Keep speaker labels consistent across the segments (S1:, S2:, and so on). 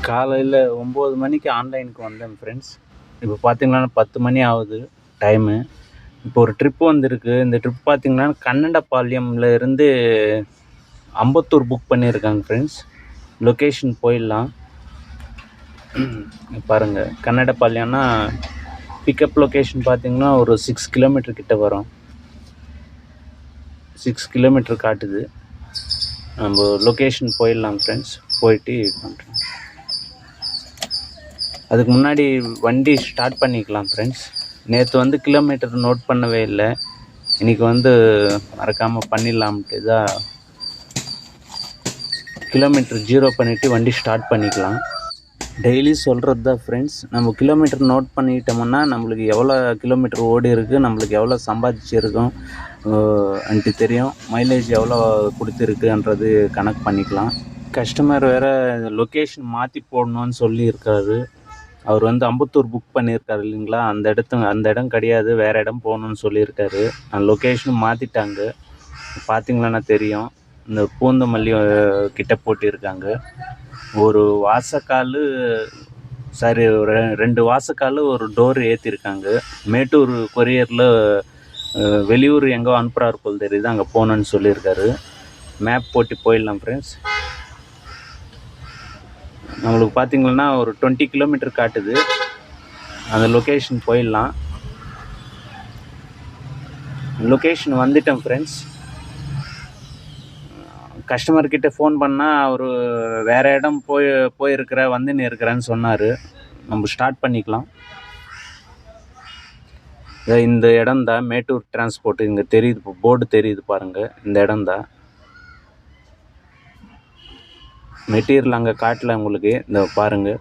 S1: காலையில் 9 மணிக்கு ஆன்லைனுக்கு வந்தேன் ஃப்ரெண்ட்ஸ். இப்போ பார்த்தீங்கன்னா 10 மணி ஆகுது டைமு. இப்போ ஒரு ட்ரிப்பு வந்திருக்கு. இந்த ட்ரிப் பார்த்தீங்கன்னா கன்னடபாளையம்ல இருந்து அம்பத்தூர் புக் பண்ணியிருக்காங்க ஃப்ரெண்ட்ஸ். லொக்கேஷன் போயிடலாம் பாருங்கள். கன்னடபாளையம்னா பிக்கப் லொக்கேஷன் பார்த்தீங்கன்னா ஒரு 6 கிலோமீட்டர் கிட்ட வரும். 6 கிலோமீட்டர் காட்டுது. நம்ம லொக்கேஷன் போயிடலாம் ஃப்ரெண்ட்ஸ். போயிட்டு பண்ணுறேன். அதுக்கு முன்னாடி வண்டி ஸ்டார்ட் பண்ணிக்கலாம் ஃப்ரெண்ட்ஸ். நேற்று கிலோமீட்டர் நோட் பண்ணவே இல்லை. இன்றைக்கி மறக்காமல் பண்ணிடலாம்ட்டு தான் கிலோமீட்டர் 0 பண்ணிவிட்டு வண்டி ஸ்டார்ட் பண்ணிக்கலாம். டெய்லி சொல்கிறது தான் ஃப்ரெண்ட்ஸ். நம்ம கிலோமீட்டர் நோட் பண்ணிக்கிட்டோம்னா நம்மளுக்கு எவ்வளோ கிலோமீட்டர் ஓடி இருக்குது, நம்மளுக்கு எவ்வளோ சம்பாதிச்சிருக்கோம் அன்ட்டு தெரியும். மைலேஜ் எவ்வளோ கொடுத்துருக்குன்றது கணக்கு பண்ணிக்கலாம். கஸ்டமர் வேறு லொக்கேஷன் மாற்றி போடணுன்னு சொல்லியிருக்காரு. அவர் அம்பத்தூர் புக் பண்ணியிருக்காரு இல்லைங்களா, அந்த இடம் கிடையாது, வேறு இடம் போகணுன்னு சொல்லியிருக்காரு. லொக்கேஷனும் மாற்றிட்டாங்க. பார்த்திங்களான்னா தெரியும். இந்த பூந்தமல்லி கிட்ட போட்டிருக்காங்க. ஒரு வாசக்கால் சாரி 2 வாசக்கால் ஒரு டோர் ஏற்றிருக்காங்க. மேட்டூர் கொரியரில் வெளியூர் எங்கோ அனுப்புகிறாரு போல் தெரியுது, அங்கே போகணுன்னு சொல்லியிருக்காரு. மேப் போட்டு போயிடலாம் ஃப்ரெண்ட்ஸ். நம்மளுக்கு பார்த்திங்கன்னா ஒரு 20 கிலோமீட்டர் காட்டுது. அந்த லொக்கேஷன் போயிடலாம். லொக்கேஷன் வந்துட்டேன் ஃப்ரெண்ட்ஸ். கஸ்டமர்கிட்ட ஃபோன் பண்ணால் அவர் வேறு இடம் வந்துன்னு இருக்கிறேன்னு சொன்னார். நம்ம ஸ்டார்ட் பண்ணிக்கலாம். இந்த இடம் தான் மேட்டூர் டிரான்ஸ்போர்ட். இங்கே தெரியுது, போர்டு தெரியுது பாருங்கள். இந்த இடம் தான். மெட்டீரியல் அங்கே காட்டல உங்களுக்கு. இந்த பாருங்கள்,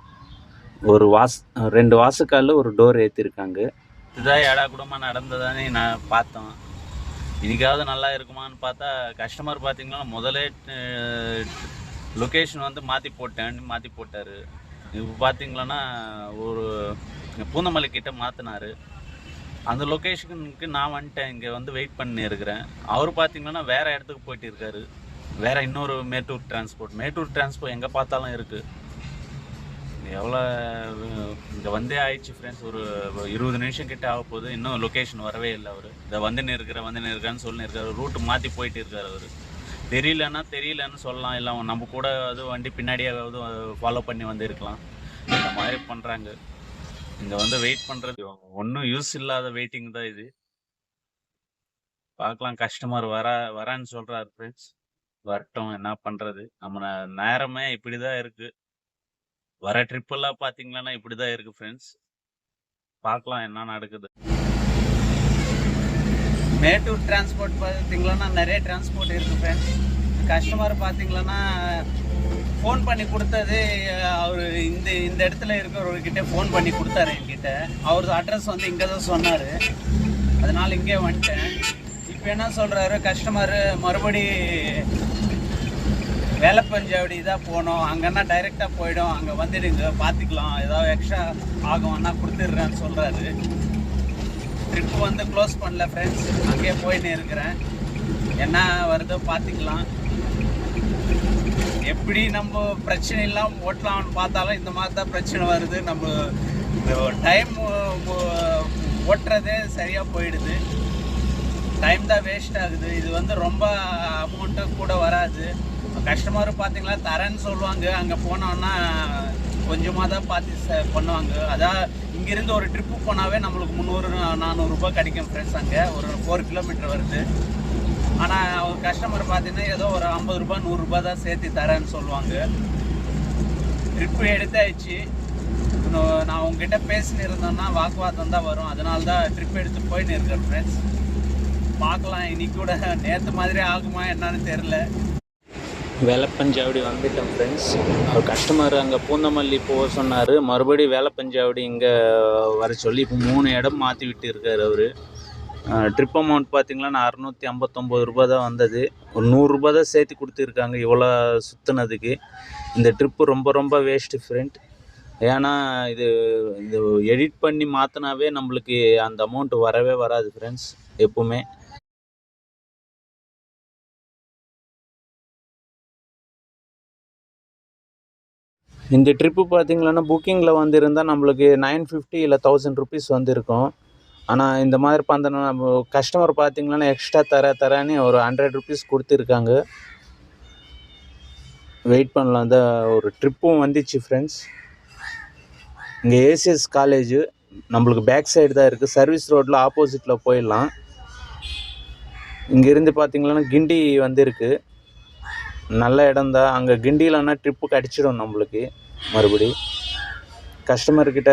S1: ஒரு 2 வாசக்கால் ஒரு டோர் ஏற்றிருக்காங்க. இதுதான் ஏடா கூடமாக நடந்ததானே நான் பார்த்தோம். இன்றைக்காவது நல்லா இருக்குமான்னு பார்த்தா கஸ்டமர் பார்த்திங்கன்னா முதலே லொக்கேஷன் மாற்றி போட்டார். இப்போ பார்த்திங்களன்னா ஒரு பூந்தமல்லி கிட்ட மாற்றினார். அந்த லொக்கேஷனுக்கு நான் வந்துட்டேன். இங்கே வெயிட் பண்ணி இருக்கிறேன். அவர் பார்த்திங்கன்னா வேறு இடத்துக்கு போயிட்டு இருக்காரு. வேறு இன்னொரு மேட்டூர் டிரான்ஸ்போர்ட் எங்கே பார்த்தாலும் இருக்குது. எவ்வளோ இங்கே ஆயிடுச்சு ஃப்ரெண்ட்ஸ். ஒரு 20 நிமிஷம் கிட்ட ஆக போகுது. இன்னும் லொக்கேஷன் வரவே இல்லை. அவர் இதை வந்துன்னு இருக்கிறான்னு சொல்லியிருக்காரு. ரூட்டு மாற்றி போயிட்டு இருக்கார். அவர் தெரியலன்னு சொல்லலாம். இல்லை நம்ம கூட வண்டி பின்னாடியாவது ஃபாலோ பண்ணி வந்திருக்கலாம். இந்த மாதிரி பண்ணுறாங்க. இங்கே வெயிட் பண்ணுறது ஒன்றும் யூஸ் இல்லாத வெயிட்டிங் தான் இது. பார்க்கலாம். கஸ்டமர் வரான்னு சொல்கிறார் ஃப்ரெண்ட்ஸ். வரட்டும், என்ன பண்ணுறது. நம்ம நேரமே இப்படி தான் இருக்குது. வர ட்ரிப்பெல்லாம் பார்த்தீங்கன்னா இப்படி தான் இருக்குது ஃப்ரெண்ட்ஸ். பார்க்கலாம் என்ன நடக்குது. மேட்டூர் டிரான்ஸ்போர்ட் பார்த்தீங்கன்னா நிறைய டிரான்ஸ்போர்ட் இருக்குது ஃப்ரெண்ட்ஸ். கஸ்டமர் பார்த்தீங்கன்னா ஃபோன் பண்ணி கொடுத்தது அவர் இந்த இடத்துல இருக்கிறவர்கிட்ட ஃபோன் பண்ணி கொடுத்தாரு என்கிட்ட. அவர் அட்ரஸ் இங்கே தான் சொன்னார். அதனால் இங்கே வந்துட்டேன். இப்போ என்ன சொல்கிறாரு கஸ்டமரு, மறுபடி வேலப்பஞ்சாவடி தான் போகணும், அங்கன்னா டைரெக்டாக போயிடும், அங்கே வந்துடுங்க, பார்த்துக்கலாம், ஏதாவது எக்ஸ்ட்ரா ஆகும்னா கொடுத்துட்றேன்னு சொல்கிறாரு. ட்ரிப்பு க்ளோஸ் பண்ணல ஃப்ரெண்ட்ஸ். அங்கேயே போயின்னு இருக்கிறேன். என்ன வருதோ பார்த்துக்கலாம். எப்படி நம்ம பிரச்சனை இல்லாமல் ஓட்டலாம்னு பார்த்தாலும் இந்த மாதிரி தான் பிரச்சனை வருது. நம்ம டைம் ஓட்டுறதே சரியாக போயிடுது. டைம் தான் வேஸ்ட் ஆகுது. இது ரொம்ப அமௌண்ட்டு கூட வராது. கஸ்டமர் பார்த்தீங்களா தரேன்னு சொல்லுவாங்க. அங்கே போனோன்னா கொஞ்சமாக தான் பார்த்து பண்ணுவாங்க. அதான் இங்கேருந்து ஒரு ட்ரிப்பு போனாவே நம்மளுக்கு 300-400 ரூபாய் கிடைக்கும் ஃப்ரெண்ட்ஸ். அங்கே ஒரு 4 கிலோமீட்டர் வருது. ஆனால் அவங்க கஸ்டமர் பார்த்தீங்கன்னா ஏதோ ஒரு 50 ரூபாய் 100 ரூபாய் தான் சேர்த்து தரேன்னு சொல்லுவாங்க. ட்ரிப்பு எடுத்தாச்சு. நான் உங்ககிட்ட பேசின்னு இருந்தோன்னா வாக்குவாதம் தான் வரும். அதனால தான் ட்ரிப் எடுத்து போயின்னு இருக்கேன் ஃப்ரெண்ட்ஸ். பார்க்கலாம். இன்னைக்கு கூட நேற்று மாதிரி ஆகுமா என்னன்னு தெரில. வேலப்பஞ்சாவடி வந்துட்டேன் ஃப்ரெண்ட்ஸ். அவர் கஸ்டமர் அங்கே பூந்தமல்லி போக சொன்னார். மறுபடியும் வேலப்பஞ்சாவடி இங்கே வர சொல்லி இப்போ 3 இடம் மாற்றி விட்டு இருக்கார் அவர். ட்ரிப் அமௌண்ட் பார்த்திங்கன்னா 659 ரூபா தான் வந்தது. ஒரு 100 ரூபா தான் சேர்த்து கொடுத்துருக்காங்க இவ்வளோ சுற்றுனதுக்கு. இந்த ட்ரிப்பு ரொம்ப வேஸ்ட்டு ஃப்ரெண்ட். ஏன்னா இது எடிட் பண்ணி மாற்றினாவே நம்மளுக்கு அந்த அமௌண்ட் வரவே வராது ஃப்ரெண்ட்ஸ் எப்போவுமே. இந்த ட்ரிப்பு பார்த்தீங்கன்னா புக்கிங்கில் வந்திருந்தால் நம்மளுக்கு 950 இல்லை 1000 ருபீஸ் வந்திருக்கும். ஆனால் இந்த மாதிரி பார்த்தோன்னா நம்ம கஸ்டமர் பார்த்தீங்கன்னா எக்ஸ்ட்ரா தரேன்னு ஒரு 100 ருபீஸ் கொடுத்துருக்காங்க. வெயிட் பண்ணலாம் தான் ஒரு ட்ரிப்பும் வந்துச்சு ஃப்ரெண்ட்ஸ். இங்கே ஏசிஎஸ் காலேஜு நம்மளுக்கு பேக் சைடு தான் இருக்குது. சர்வீஸ் ரோட்டில் ஆப்போசிட்டில் போயிடலாம். இங்கேருந்து பார்த்தீங்கன்னா கிண்டி வந்திருக்கு. நல்ல இடம் தான். அங்கே கிண்டியிலன்னா ட்ரிப்பு கிடச்சிடும் நம்மளுக்கு. மறுபடி கஸ்டமர்கிட்ட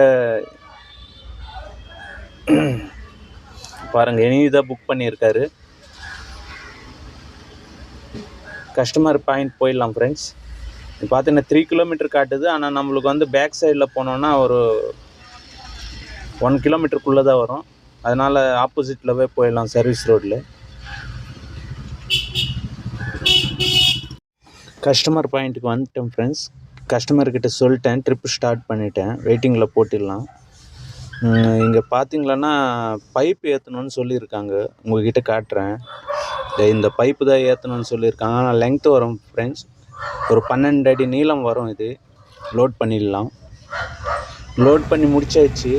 S1: பாருங்கள் இனி தான் புக் பண்ணியிருக்காரு. கஸ்டமர் பாயிண்ட் போயிடலாம் ஃப்ரெண்ட்ஸ். பார்த்தீங்கன்னா 3 கிலோமீட்டர் காட்டுது. ஆனால் நம்மளுக்கு வந்து பேக் சைடில் போனோன்னா ஒரு 1 கிலோமீட்டருக்குள்ளே தான் வரும். அதனால் ஆப்போசிட்டில் போயிடலாம் சர்வீஸ் ரோட்டில். கஸ்டமர் பாயிண்ட்டுக்கு வந்துட்டேன் ஃப்ரெண்ட்ஸ். கஸ்டமர்கிட்ட சொல்லிட்டேன், ட்ரிப்பு ஸ்டார்ட் பண்ணிட்டேன், வெயிட்டிங்கில் போட்டிடலாம். இங்கே பார்த்தீங்களன்னா பைப் ஏற்றணுன்னு சொல்லியிருக்காங்க. உங்கள்கிட்ட காட்டுறேன். இந்த பைப்பு தான் ஏற்றணுன்னு சொல்லியிருக்காங்க. ஆனால் லெங்க்த்து வரும் ஃப்ரெண்ட்ஸ். ஒரு 12 அடி நீளம் வரும். இது லோட் பண்ணிடலாம். லோட் பண்ணி முடிச்சாச்சு.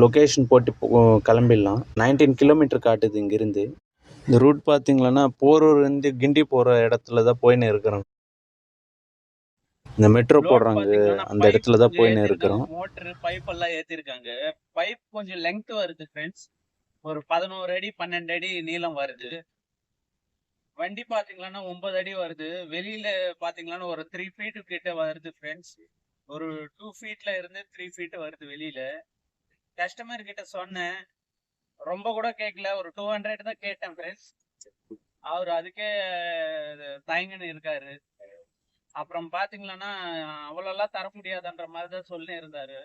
S1: லொக்கேஷன் போட்டு கிளம்பிடலாம். 19 கிலோமீட்டர் காட்டுது இங்கேருந்து. இந்த ரூட் பார்த்தீங்களன்னா போரூர்லேருந்து கிண்டி போகிற இடத்துல தான் போயின்னு இருக்கிறோம். இந்த மெட்ரோ போடுறாங்க அந்த இடத்துல தான் போயின்னு இருக்கிறோம். மோட்டர் பைப் எல்லாம் ஏற்றிருக்காங்க. பைப் கொஞ்சம் லெங்த் வருது ஃப்ரெண்ட்ஸ். ஒரு 11 அடி 12 அடி நீளம் வருது. வண்டி பார்த்தீங்கன்னா 9 அடி வருது. வெளியில பார்த்தீங்கன்னா ஒரு 3 ஃபீட் கிட்ட வருது ஃப்ரெண்ட்ஸ். ஒரு 2 ஃபீட்ல இருந்து 3 ஃபீட் வருது வெளியில. கஸ்டமர் கிட்ட சொன்னேன், ரொம்ப கூட கேட்கல, ஒரு 200 தான் கேட்டேன் ஃப்ரெண்ட்ஸ். அவர் அதுக்கே தயங்கன்னு இருக்காரு. அப்புறம் பாத்தீங்கன்னா அவ்வளோலாம் தர முடியாதுன்ற மாதிரி தான் சொல்லி இருந்தாரு.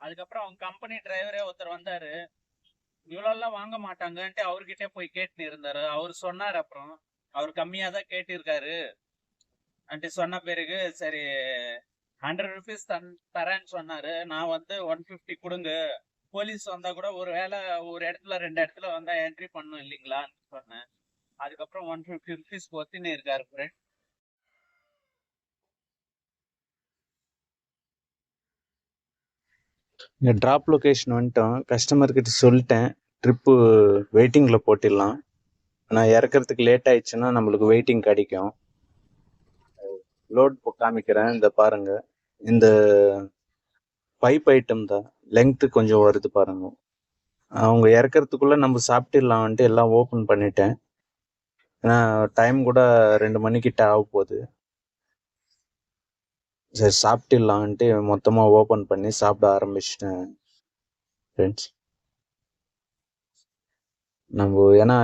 S1: அதுக்கப்புறம் அவங்க கம்பெனி டிரைவரே ஒருத்தர் வந்தாரு. இவ்வளோலாம் வாங்க மாட்டாங்கன்ட்டு அவர்கிட்டே போய் கேட்டுன்னு இருந்தாரு. அவர் சொன்னார். அப்புறம் அவர் கம்மியா தான் கேட்டிருக்காரு அன்ட்டு சொன்ன பிறகு சரி 100 ருபீஸ் தரேன்னு சொன்னாரு. நான் வந்து 150 கொடுங்க, போலீஸ் வந்தா கூட ஒரு வேலை ஒரு இடத்துல 2 இடத்துல வந்தா என்ட்ரி பண்ணும் இல்லைங்களான்னு சொன்னேன். அதுக்கப்புறம் 150 ருபீஸ் ஒத்தின்னு இருக்காரு ஃப்ரெண்ட். இங்கே ட்ராப் லொக்கேஷன் வந்துட்டோம். கஸ்டமர்கிட்ட சொல்லிட்டேன், ட்ரிப்பு வெயிட்டிங்கில் போட்டிடலாம். ஆனால் இறக்கிறதுக்கு லேட் ஆயிடுச்சுன்னா நம்மளுக்கு வெயிட்டிங் கிடைக்கும். லோட் காமிக்கிறேன். இந்த பாருங்க, இந்த பைப் ஐட்டம் தான் லெங்க்த்து கொஞ்சம் வருது பாருங்க. அவங்க இறக்கிறதுக்குள்ள நம்ம சாப்பிட்டுடலாம்ன்ட்டு எல்லாம் ஓப்பன் பண்ணிட்டேன். ஏன்னா டைம் கூட 2 மணிக்கிட்ட ஆக போகுது. சரி சாப்பிட்டுடலான்ட்டு மொத்தமாக ஓப்பன் பண்ணி சாப்பிட ஆரம்பிச்சிட்டேன் ஃப்ரெண்ட்ஸ். நம்ம ஏன்னா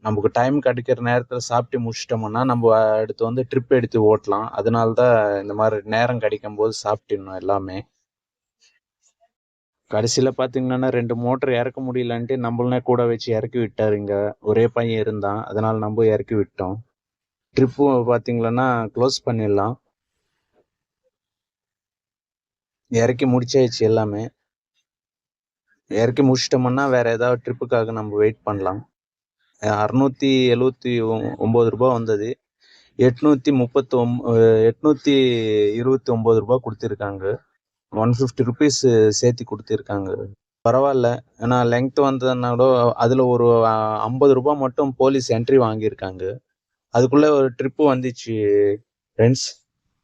S1: நமக்கு டைம் கிடைக்கிற நேரத்தில் சாப்பிட்டு முடிச்சிட்டோம்னா நம்ம அடுத்து வந்து ட்ரிப் எடுத்து ஓட்டலாம். அதனால தான் இந்த மாதிரி நேரம் கிடைக்கும் போது சாப்பிட்டுடணும் எல்லாமே. கடைசியில் பார்த்தீங்கன்னா 2 மோட்டர் இறக்க முடியலன்ட்டு நம்மளே கூட வச்சு இறக்கி விட்டார். இங்கே ஒரே பையன் இருந்தான், அதனால் நம்ம இறக்கி விட்டோம். ட்ரிப்பு பார்த்தீங்கன்னா க்ளோஸ் பண்ணிடலாம். இறக்கி முடிச்சாச்சு எல்லாமே. இறக்கி முடிச்சிட்டோம்னா வேற ஏதாவது ட்ரிப்புக்காக நம்ம வெயிட் பண்ணலாம். 679 ரூபா வந்தது. 829 ரூபா கொடுத்துருக்காங்க. 150 ருபீஸ் சேர்த்து கொடுத்துருக்காங்க. பரவாயில்ல. ஏன்னா லெங்க்த் வந்ததுன்னா கூட அதில் ஒரு 50 ரூபா மட்டும் போலீஸ் என்ட்ரி வாங்கியிருக்காங்க. அதுக்குள்ளே ஒரு ட்ரிப்பு வந்துச்சு ஃப்ரெண்ட்ஸ்.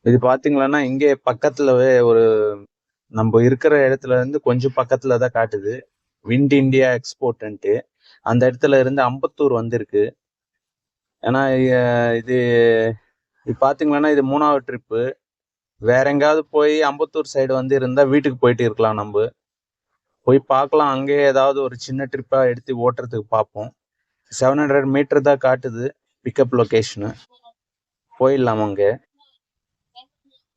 S1: இது பார்த்தீங்களன்னா இங்கே பக்கத்துலவே ஒரு நம்ம இருக்கிற இடத்துல இருந்து கொஞ்சம் பக்கத்துல தான் காட்டுது, விண்ட் இண்டியா எக்ஸ்போர்ட்ன்ட்டு. அந்த இடத்துல இருந்து அம்பத்தூர் வந்திருக்கு. ஏன்னா இது பார்த்தீங்கன்னா இது 3வது ட்ரிப்பு. வேற எங்காவது போய் அம்பத்தூர் சைடு வந்து இருந்தால் வீட்டுக்கு போயிட்டு இருக்கலாம். நம்ம போய் பார்க்கலாம். அங்கேயே ஏதாவது ஒரு சின்ன ட்ரிப்பாக எடுத்து ஓட்டுறதுக்கு பார்ப்போம். 700 மீட்டர் தான் காட்டுது பிக்கப் லொக்கேஷனு. போயிடலாம். அங்கே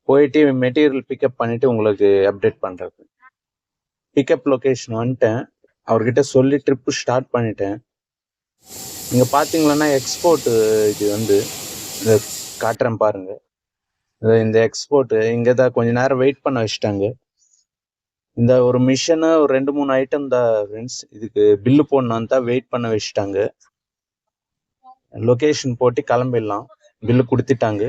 S1: போயிட்டு மெட்டீரியல் பிக்கப் பண்ணிட்டு உங்களுக்கு அப்டேட் பண்ணுறது. பிக்கப் லொக்கேஷன் வந்துட்டேன். அவர்கிட்ட சொல்லி ட்ரிப்பு ஸ்டார்ட் பண்ணிட்டேன். இங்கே பார்த்தீங்கன்னா எக்ஸ்போர்ட்டு இது வந்து இதை காட்டுறேன் பாருங்க. இந்த எக்ஸ்போர்ட்டு இங்கே தான் கொஞ்ச நேரம் வெயிட் பண்ண வச்சுட்டாங்க. இந்த ஒரு மிஷினு ஒரு 2-3 ஐட்டம் தான் ஃப்ரெண்ட்ஸ். இதுக்கு பில்லு போடணும் தான் வெயிட் பண்ண வச்சுட்டாங்க. லொக்கேஷன் போட்டு கிளம்பிடலாம். பில்லு கொடுத்துட்டாங்க.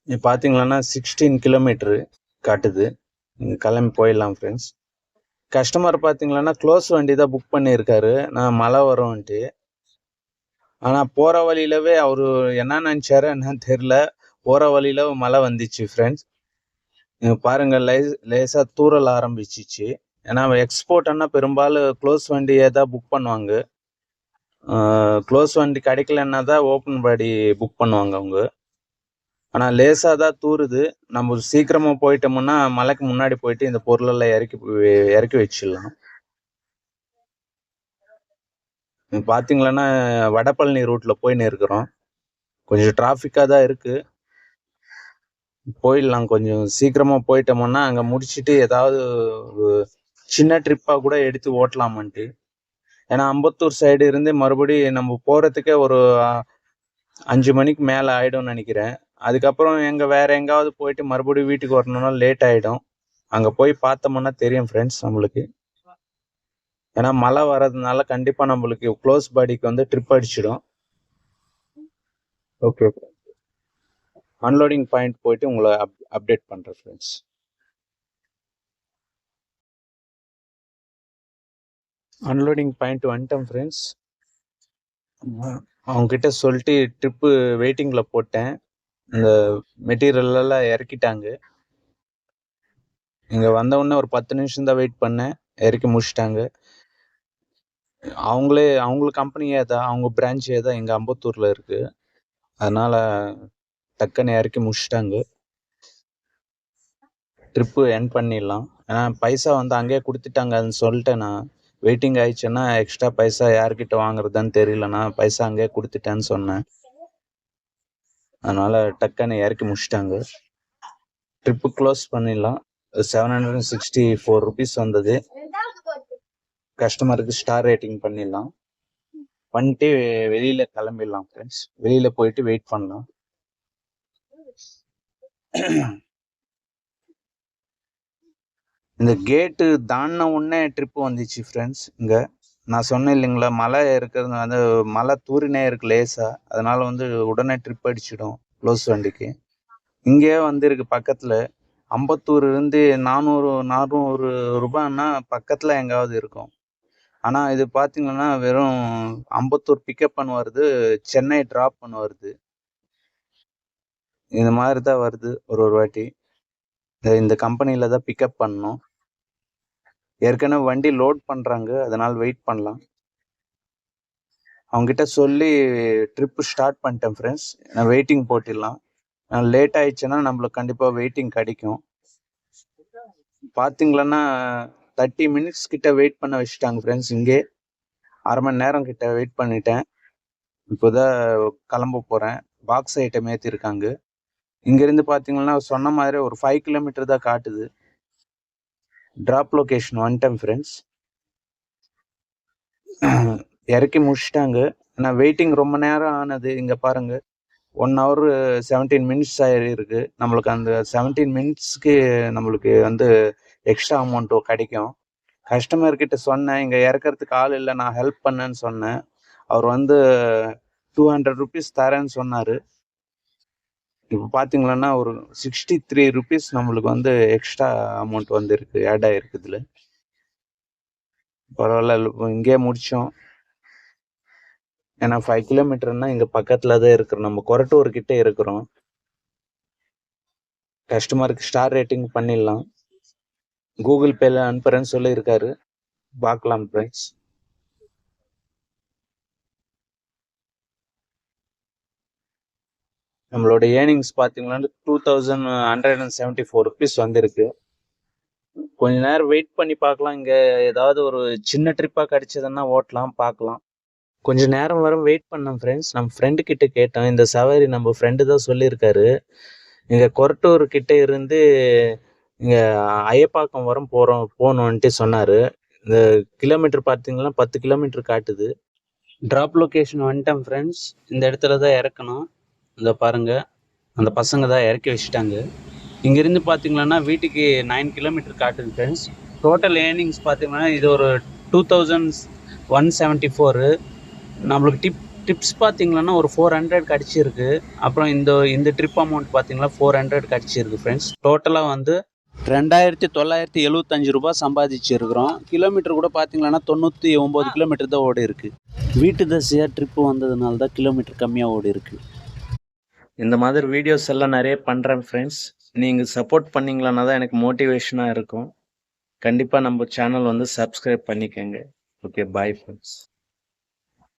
S1: இது பார்த்தீங்கன்னா 16 கிலோமீட்டரு காட்டுது. நீங்கள் கிளம்பி போயிடலாம் ஃப்ரெண்ட்ஸ். கஸ்டமர் பார்த்தீங்கன்னா க்ளோஸ் வண்டி தான் புக் பண்ணியிருக்காரு, நான் மழை வரும்ன்ட்டு. ஆனால் போகிற வழியிலவே அவர் என்ன நினச்சாரு என்னன்னு தெரில, போகிற வழியில மழை வந்துச்சு ஃப்ரெண்ட்ஸ். பாருங்கள், லேசாக தூறல் ஆரம்பிச்சிச்சு. ஏன்னா எக்ஸ்போர்ட்னா பெரும்பாலும் க்ளோஸ் வண்டியை தான் புக் பண்ணுவாங்க. க்ளோஸ் வண்டி கிடைக்கலன்னா தான் ஓப்பன் பாடி புக் பண்ணுவாங்க அவங்க. ஆனால் லேசாக தான் தூறுது. நம்ம சீக்கிரமாக போயிட்டோம்னா மலைக்கு முன்னாடி போயிட்டு இந்த பொருளெல்லாம் இறக்கி வச்சிடலாம். பார்த்தீங்களன்னா வடபழனி ரூட்டில் போயின்னு இருக்கிறோம். கொஞ்சம் டிராஃபிக்காக தான் இருக்குது. போயிடலாம், கொஞ்சம் சீக்கிரமாக போயிட்டோம்னா அங்கே முடிச்சுட்டு ஏதாவது சின்ன ட்ரிப்பாக கூட எடுத்து ஓட்டலாமான்ட்டு. ஏன்னா அம்பத்தூர் சைடு இருந்து மறுபடியும் நம்ம போகிறதுக்கே ஒரு 5 மணிக்கு மேலே ஆகிடும்னு நினைக்கிறேன். அதுக்கப்புறம் வேறு எங்காவது போயிட்டு மறுபடியும் வீட்டுக்கு வரணும்னா லேட் ஆகிடும். அங்கே போய் பார்த்தோம்னா தெரியும் ஃப்ரெண்ட்ஸ் நம்மளுக்கு. ஏன்னா மழை வர்றதுனால கண்டிப்பாக நம்மளுக்கு க்ளோஸ் பாடிக்கு ட்ரிப் அடிச்சிடும். ஓகே, அன்லோடிங் பாயிண்ட் போயிட்டு உங்களை அப்டேட் பண்ணுறேன் ஃப்ரெண்ட்ஸ். அன்லோடிங் பாயிண்ட் வந்துட்டேன் ஃப்ரெண்ட்ஸ். அவங்ககிட்ட சொல்லிட்டு ட்ரிப்பு வெயிட்டிங்கில் போட்டேன். இந்த மெட்டீரியல்லாம் இறக்கிட்டாங்க. இங்கே வந்தவுடனே ஒரு 10 நிமிஷம் தான் வெயிட் பண்ணேன், இறக்கி முடிச்சிட்டாங்க. அவங்களுக்கு கம்பெனியே தான், அவங்க பிரான்ச்சே தான் எங்கள் அம்பத்தூரில் இருக்குது. அதனால் டக்குன்னு இறக்கி முடிச்சிட்டாங்க. ட்ரிப்பு என் பண்ணிடலாம். ஏன்னா பைசா அங்கேயே கொடுத்துட்டாங்க. அதுன்னு சொல்லிட்டேன். நான் வெயிட்டிங் ஆயிடுச்சுன்னா எக்ஸ்ட்ரா பைசா யார்கிட்ட வாங்குறதுன்னு தெரியலண்ணா, பைசா அங்கேயே கொடுத்துட்டேன்னு சொன்னேன். அதனால் டக்குன்னு இறக்கி முடிச்சிட்டாங்க. ட்ரிப்பு க்ளோஸ் பண்ணிடலாம். 764 ருபீஸ் வந்தது. கஸ்டமருக்கு ஸ்டார் ரேட்டிங் பண்ணிடலாம். பண்ணிட்டு வெளியில் கிளம்பிடலாம் ஃப்ரெண்ட்ஸ். வெளியில் போயிட்டு வெயிட் பண்ணலாம். இந்த கேட்டு தாண்டின உடனே ட்ரிப்பு வந்துச்சு ஃப்ரெண்ட்ஸ். இங்கே நான் சொன்னேன் இல்லைங்களா, மழை இருக்கிறது மழை தூரினே இருக்கு லேசாக. அதனால உடனே ட்ரிப் அடிச்சிடும் க்ளோஸ் வண்டிக்கு. இங்கே இருக்கு பக்கத்தில். அம்பத்தூர் இருந்து 400 ரூபான்னா பக்கத்தில் எங்காவது இருக்கும். ஆனால் இது பார்த்தீங்கன்னா வெறும் அம்பத்தூர் பிக்கப் பண்ண வருது, சென்னை ட்ராப் பண்ண வருது. இந்த மாதிரி தான் வருது ஒரு வாட்டி. இந்த கம்பெனியில் தான் பிக்கப் பண்ணணும். ஏற்கனவே வண்டி லோட் பண்ணுறாங்க, அதனால் வெயிட் பண்ணலாம். அவங்ககிட்ட சொல்லி ட்ரிப்பு ஸ்டார்ட் பண்ணிட்டேன் ஃப்ரெண்ட்ஸ். நான் வெயிட்டிங் போட்டிடலாம். லேட் ஆயிடுச்சுன்னா நம்மளுக்கு கண்டிப்பாக வெயிட்டிங் கிடைக்கும். பார்த்தீங்களன்னா 30 மினிட்ஸ் கிட்ட வெயிட் பண்ண வச்சுட்டாங்க ஃப்ரெண்ட்ஸ். இங்கே 1/2 மணி நேரம் கிட்ட வெயிட் பண்ணிட்டேன். இப்போதான் கிளம்ப போகிறேன். பாக்ஸ் ஐட்டம் ஏற்றிருக்காங்க. இங்கேருந்து பார்த்தீங்கன்னா சொன்ன மாதிரி ஒரு 5 கிலோமீட்டர் தான் காட்டுது. ட்ராப் லொக்கேஷன் வந்துட்டேன் ஃப்ரெண்ட்ஸ். இறக்கி முடிச்சிட்டாங்க. நான் வெயிட்டிங் ரொம்ப நேரம் ஆனது. இங்கே பாருங்கள், 1 hour 17 மினிட்ஸ் ஆகிருக்கு. நம்மளுக்கு அந்த 17 மினிட்ஸ்க்கு நம்மளுக்கு எக்ஸ்ட்ரா அமௌண்ட்டோ கிடைக்கும். கஸ்டமர்கிட்ட சொன்னேன், இங்கே இறக்கிறதுக்கு ஆள் இல்லை, நான் ஹெல்ப் பண்ணேன்னு சொன்னேன். அவர் 200 ருபீஸ் தரேன்னு சொன்னார். இப்போ பார்த்தீங்களன்னா ஒரு 63 ருபீஸ் நம்மளுக்கு எக்ஸ்ட்ரா அமௌண்ட் இருக்கு, ஆட் ஆகிருக்கு இதில். பரவாயில்ல, இங்கேயே முடித்தோம். ஏன்னா 5 கிலோமீட்டர்னா இங்கே பக்கத்தில் தான் இருக்கிறோம். நம்ம கொரட்டூர்கிட்ட இருக்கிறோம். கஸ்டமருக்கு ஸ்டார் ரேட்டிங் பண்ணிடலாம். கூகுள் பேல அனுப்புறேன்னு சொல்லியிருக்காரு. பார்க்கலாம் ஃப்ரெண்ட்ஸ். நம்மளோட ஏர்னிங்ஸ் பார்த்தீங்கன்னா 2174 ருபீஸ் வந்திருக்கு. கொஞ்ச நேரம் வெயிட் பண்ணி பார்க்கலாம். இங்கே ஏதாவது ஒரு சின்ன ட்ரிப்பாக கிடைச்சதுன்னா ஓட்டலாம், பார்க்கலாம். கொஞ்சம் நேரம் வர வெயிட் பண்ணேன் ஃப்ரெண்ட்ஸ். நம்ம ஃப்ரெண்டு கிட்ட கேட்டோம். இந்த சவாரி நம்ம ஃப்ரெண்டு தான் சொல்லியிருக்காரு. இங்கே கொரட்டூர் கிட்டே இருந்து இங்கே ஐயப்பாக்கம் வரம் போகணுன்ட்டு சொன்னார். இந்த கிலோமீட்டர் பார்த்தீங்கன்னா 10 கிலோமீட்டர் காட்டுது. ட்ராப் லொக்கேஷன் வந்துட்டேன் ஃப்ரெண்ட்ஸ். இந்த இடத்துல தான் இறக்கணும். இந்த பாருங்கள், அந்த பசங்க தான் இறக்கி வச்சுட்டாங்க. இங்கேருந்து பார்த்தீங்கன்னா வீட்டுக்கு 9 கிலோமீட்டர் காட்டுது ஃப்ரெண்ட்ஸ். டோட்டல் ஏர்னிங்ஸ் பார்த்தீங்கன்னா இது ஒரு 2174. நம்மளுக்கு டிப்ஸ் பார்த்தீங்கன்னா ஒரு 400 கிடச்சிருக்கு. அப்புறம் இந்த ட்ரிப் அமௌண்ட் பார்த்தீங்கன்னா 400 கிடச்சிருக்கு ஃப்ரெண்ட்ஸ். டோட்டலாக வந்து 2975 ரூபா சம்பாதிச்சிருக்கிறோம். கிலோமீட்டர் கூட பார்த்தீங்கன்னா 99 கிலோமீட்டர் தான் ஓடி இருக்கு. வீட்டு தசையாக ட்ரிப்பு வந்ததுனால தான் கிலோமீட்டர் கம்மியாக ஓடி இருக்கு. இந்த மாதிரி வீடியோஸ் எல்லாம் நிறைய பண்ணுறேன் ஃப்ரெண்ட்ஸ். நீங்கள் சப்போர்ட் பண்ணிங்களான்னா தான் எனக்கு மோட்டிவேஷனாக இருக்கும். கண்டிப்பாக நம்ம சேனல் வந்து சப்ஸ்கிரைப் பண்ணிக்கோங்க. Okay, bye friends.